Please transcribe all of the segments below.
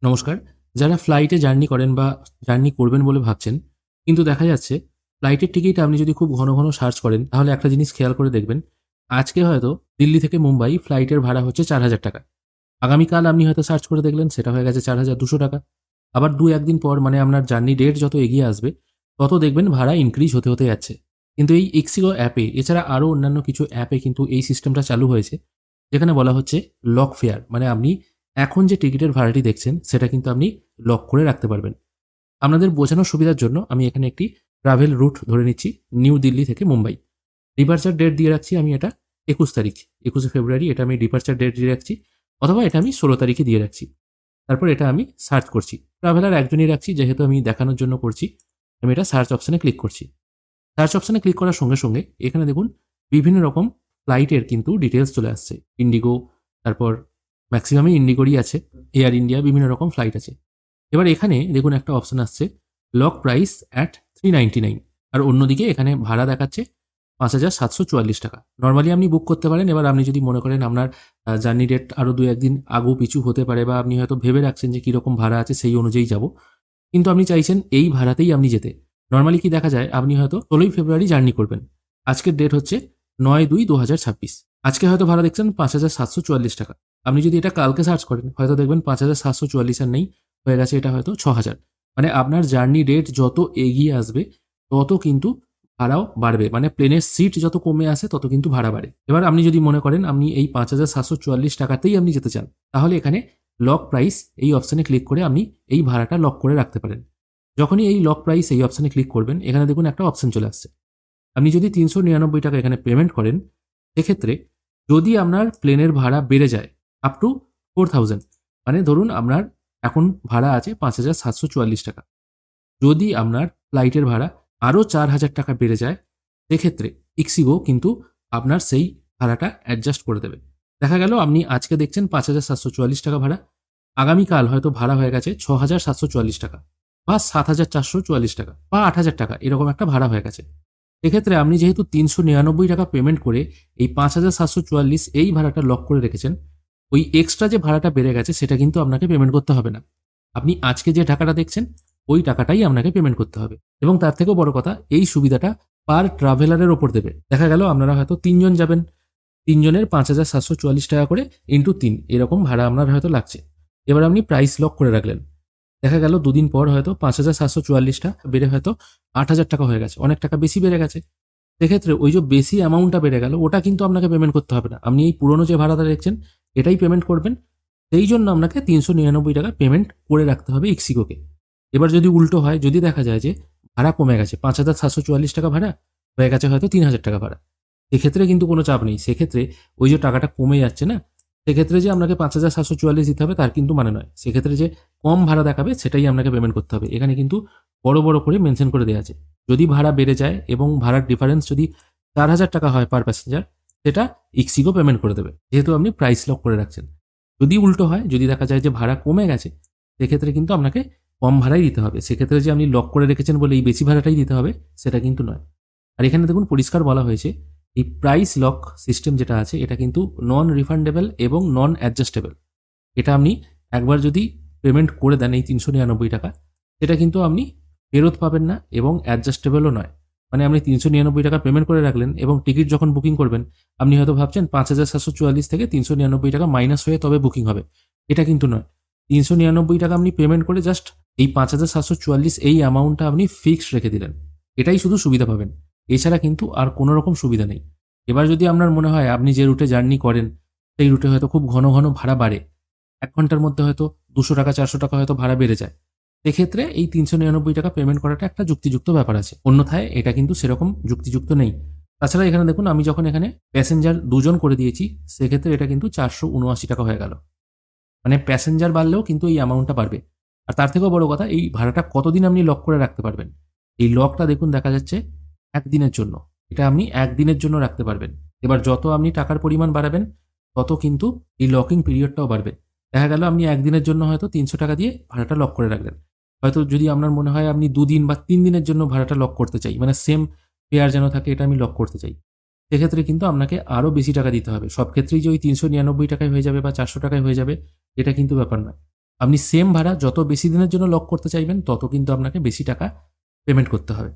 নমস্কার। যারা ফ্লাইটে জার্নি করেন বা জার্নি করবেন বলে ভাবছেন, কিন্তু দেখা যাচ্ছে ফ্লাইটের টিকিট আপনি যদি খুব ঘন, ঘন সার্চ করেন তাহলে একটা জিনিস খেয়াল করে দেখবেন, আজকে হয়তো দিল্লি থেকে মুম্বাই ফ্লাইটের ভাড়া হচ্ছে ৳৪,০০০। আগামীকাল আপনি হয়তো সার্চ করে দেখলেন সেটা হয়ে গেছে ৳৪,২০০। আবার ২-১ দিন পর মানে আপনার জার্নি ডেট যত এগিয়ে আসবে, তত দেখবেন ভাড়া ইনক্রিজ হতে, হতে যাচ্ছে। কিন্তু এই ixigo অ্যাপে এছাড়া আরো অন্যান্য কিছু অ্যাপে কিন্তু এই সিস্টেমটা চালু হয়েছে। যেখানে বলা হচ্ছে লক ফেয়ার, মানে আপনি এখন যে টিকিটের ভাড়াটি দেখছেন সেটা কিন্তু আপনি লক করে রাখতে পারবেন। আপনাদের বোঝানোর সুবিধার জন্য আমি এখানে একটি ট্রাভেল রুট ধরে নিচ্ছি, নিউ দিল্লি থেকে মুম্বাই। ডিপার্চার ডেট দিয়ে রাখছি আমি এটা ২১ তারিখ, ২১শে ফেব্রুয়ারি এটা আমি ডিপার্চার ডেট দিয়ে রাখছি, অথবা এটা আমি ১৬ তারিখে দিয়ে রাখছি। তারপর এটা আমি সার্চ করছি। ট্রাভেলার একজনই রাখছি যেহেতু আমি দেখানোর জন্য করছি। আমি এটা সার্চ অপশনে ক্লিক করছি। সার্চ অপশনে ক্লিক করার সঙ্গে, সঙ্গে এখানে দেখুন বিভিন্ন রকম ফ্লাইটের কিন্তু ডিটেইলস চলে আসছে। ইন্ডিগো, তারপর ম্যাক্সিমামই ইন্ডিগোরই আছে, এয়ার ইন্ডিয়া বিভিন্ন রকম ফ্লাইট আছে। এবার এখানে দেখুন একটা অপশন আসছে লক প্রাইস অ্যাট 399, আর অন্যদিকে এখানে ভাড়া দেখাচ্ছে ৳৫,৭৪৪। নরমালি আপনি বুক করতে পারেন। এবার আপনি যদি মনে করেন আপনার জার্নি ডেট আরো ২-১ দিন আগু পিছু হতে পারে, বা আপনি হয়তো ভেবে রাখছেন যে কিরকম ভাড়া আছে সেই অনুযায়ী যাব। কিন্তু আপনি চাইছেন এই ভাড়াতেই আপনি যেতে। নরমালি কি দেখা যায়, আপনি হয়তো ১৬ই ফেব্রুয়ারি জার্নি করবেন। আজকের ডেট হচ্ছে ৯/২/২০২৬। আজকে হয়তো ভাড়া দেখছেন ৳৫,৭৪৪। আপনি যদি এটা কালকে সার্চ করেন হয়তো দেখবেন ৫,৭৪৪ আর নেই, হয়ে গেছে এটা হয়তো ৬,০০০। মানে আপনার জার্নি ডেট যত এগিয়ে আসবে তত কিন্তু ভাড়াও বাড়বে। মানে প্লেনের সিট যত কমে আসে তত কিন্তু ভাড়া বাড়ে। এবার আপনি যদি মনে করেন আপনি এই ৳৫,৭৪৪ আপনি যেতে চান, তাহলে এখানে লক প্রাইস এই অপশনে ক্লিক করে আপনি এই ভাড়াটা লক করে রাখতে পারেন। যখনই এই লক প্রাইস এই অপশনে ক্লিক করবেন, এখানে দেখুন একটা অপশন চলে আসছে। আপনি যদি ৳৩৯৯ এখানে পেমেন্ট করেন, সেক্ষেত্রে যদি আপনার প্লেনের ভাড়া বেড়ে যায় আপ টু 4000, মানে ধরুন আপনার এখন ভাড়া আছে ৳৫,৭৪৪। যদি আপনার ফ্লাইটের ভাড়া আরও ৳৪,০০০ বেড়ে যায়, সেক্ষেত্রে ixigo কিন্তু আপনার সেই ভাড়াটা অ্যাডজাস্ট করে দেবে। দেখা গেল আপনি আজকে দেখছেন ৳৫,৭৪৪ ভাড়া, আগামীকাল হয়তো ভাড়া হয়ে গেছে ৳৬,৭৪৪, বা ৳৭,৪৪৪, বা ৳৮,০০০ এরকম একটা ভাড়া হয়ে গেছে। এক্ষেত্রে আপনি যেহেতু ৳৩৯৯ পেমেন্ট করে এই ৫,৭৪৪ এই ভাড়াটা লক করে রেখেছেন, ওই এক্সট্রা যে ভাড়াটা বেড়ে গেছে সেটা কিন্তু আপনাকে পেমেন্ট করতে হবে না। আপনি আজকে যে টাকাটা দেখছেন ওই টাকাটাই আপনাকে পেমেন্ট করতে হবে। এবং তার থেকেও বড় কথা, এই সুবিধাটা পার ট্রাভেলারের ওপর দেবে। দেখা গেল আপনারা হয়তো ৩ জন যাবেন, ৩ জনের ৳৫,৭৪৪ করে ইন্টু ৩ এরকম ভাড়া আপনার হয়তো লাগছে। এবার আপনি প্রাইস লক করে রাখলেন। দেখা গেল দুদিন পর হয়তো ৫,৭৪৪টা বেড়ে হয়তো ৳৮,০০০ হয়ে গেছে। অনেক টাকা বেশি বেড়ে গেছে। সেক্ষেত্রে ওই যে বেশি অ্যামাউন্টটা বেড়ে গেল ওটা কিন্তু আপনাকে পেমেন্ট করতে হবে না। আপনি এই পুরনো যে ভাড়াটা দেখছেন এটাই পেমেন্ট করবেন। সেই জন্য আপনাকে ৳৩৯৯ পেমেন্ট করে রাখতে হবে ixigoকে। এবার যদি উল্টো হয়, যদি দেখা যায় যে ভাড়া কমে গেছে, ৳৫,৭৪৪ ভাড়া হয়ে গেছে হয়তো ৳৩,০০০ ভাড়া। সেক্ষেত্রে কিন্তু কোনো চাপ নেই। সেক্ষেত্রে ওই যে টাকাটা কমে যাচ্ছে না, সেক্ষেত্রে যে আপনাকে ৫,৭৪৪ দিতে হবে তার কিন্তু মানে নয়। সেক্ষেত্রে যে কম ভাড়া দেখাবে সেটাই আপনাকে পেমেন্ট করতে হবে। এখানে কিন্তু বড়, বড় করে মেনশন করে দেয়া আছে। যদি ভাড়া বেড়ে যায় এবং ভাড়ার ডিফারেন্স যদি ৳৪,০০০ হয় পার প্যাসেঞ্জার, সেটা ixigo পেমেন্ট করে দেবে। যেহেতু আপনি প্রাইস লক করে রাখছেন। যদি উল্টো হয়, যদি দেখা যায় যে ভাড়া কমে গেছে, সেক্ষেত্রে কিন্তু আপনাকে কম ভাড়াই দিতে হবে। সেক্ষেত্রে যে আপনি লক করে রেখেছেন বলে এই বেশি ভাড়াটাই দিতে হবে সেটা কিন্তু নয়। আর এখানে দেখুন পরিষ্কার বলা হয়েছে এই প্রাইস লক সিস্টেম যেটা আছে এটা কিন্তু নন রিফান্ডেবল এবং নন অ্যাডজাস্টেবল। এটা আপনি একবার যদি পেমেন্ট করে দেন এই ৳৩৯৯, সেটা কিন্তু আপনি ফেরত পাবেন না এবং অ্যাডজাস্টেবলও নয়। মানে আপনি ৳৩৯৯ পেমেন্ট করে রাখলেন এবং টিকিট যখন বুকিং করবেন, আপনি হয়তো ভাবছেন ৫,৭৪৪ থেকে ৳৩৯৯ মাইনাস হয়ে তবে বুকিং হবে। এটা কিন্তু নয়। ৳৩৯৯ আপনি পেমেন্ট করে জাস্ট এই ৫,৭৪৪ এই অ্যামাউন্টটা আপনি ফিক্সড রেখে দিলেন। এটাই শুধু সুবিধা পাবেন। এছাড়া কিন্তু আর কোনো রকম সুবিধা নেই। এবার যদি আপনার মনে হয় আপনি যে রুটে জার্নি করেন, সেই রুটে হয়তো খুব ঘন, ঘন ভাড়া বাড়ে। ১ ঘন্টার মধ্যে হয়তো ৳২০০, ৳৪০০ হয়তো ভাড়া বেড়ে যায়। সেক্ষেত্রে এই ৳৩৯৯ পেমেন্ট করাটা একটা যুক্তিযুক্ত ব্যাপার আছে। অন্যথায় এটা কিন্তু সেরকম যুক্তিযুক্ত নেই। তাছাড়া এখানে দেখুন আমি যখন এখানে প্যাসেঞ্জার ২ জন করে দিয়েছি, সেক্ষেত্রে এটা কিন্তু ৳৪৭৯ হয়ে গেল। মানে প্যাসেঞ্জার বাড়লেও কিন্তু এই অ্যামাউন্টটা বাড়বে। আর তার থেকেও বড় কথা, এই ভাড়াটা কতদিন আপনি লক করে রাখতে পারবেন। এই লকটা দেখুন দেখা যাচ্ছে ১ দিনের জন্য। এটা আপনি ১ দিনের জন্য রাখতে পারবেন। এবার যত আপনি টাকার পরিমাণ বাড়াবেন, তত কিন্তু এই লকিং পিরিয়ডটাও বাড়বে। দেখা গেল আপনি ১ দিনের জন্য হয়তো ৳৩০০ দিয়ে ভাড়াটা লক করে রাখলেন। হয়তো যদি আপনার মনে হয় আপনি ২ দিন বা ৩ দিনের জন্য ভাড়াটা লক করতে চাই, মানে সেম ফেয়ার যেন থাকে এটা আমি লক করতে চাই। সেক্ষেত্রে কিন্তু আপনাকে আরও বেশি টাকা দিতে হবে। সব ক্ষেত্রেই যে ওই ৳৩৯৯ হয়ে যাবে বা ৳৪০০ হয়ে যাবে, এটা কিন্তু ব্যাপার নয়। আপনি সেম ভাড়া যত বেশি দিনের জন্য লক করতে চাইবেন তত কিন্তু আপনাকে বেশি টাকা পেমেন্ট করতে হবে।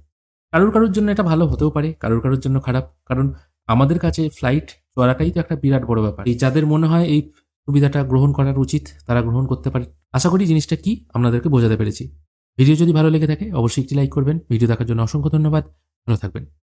কারোর জন্য এটা ভালো হতেও পারে, কারোর জন্য খারাপ। কারণ আমাদের কাছে ফ্লাইট চড়াটাই তো একটা বিরাট বড় ব্যাপার। এই যাদের মনে হয় এই সুবিধাটা গ্রহণ করার উচিত তারা গ্রহণ করতে পারে। আশা করি জিনিসটা কি আপনাদেরকে বোঝাতে পেরেছি। ভিডিও যদি ভালো লেগে থাকে অবশ্যই একটি লাইক করবেন। ভিডিও দেখার জন্য অসংখ্য ধন্যবাদ। ভালো থাকবেন।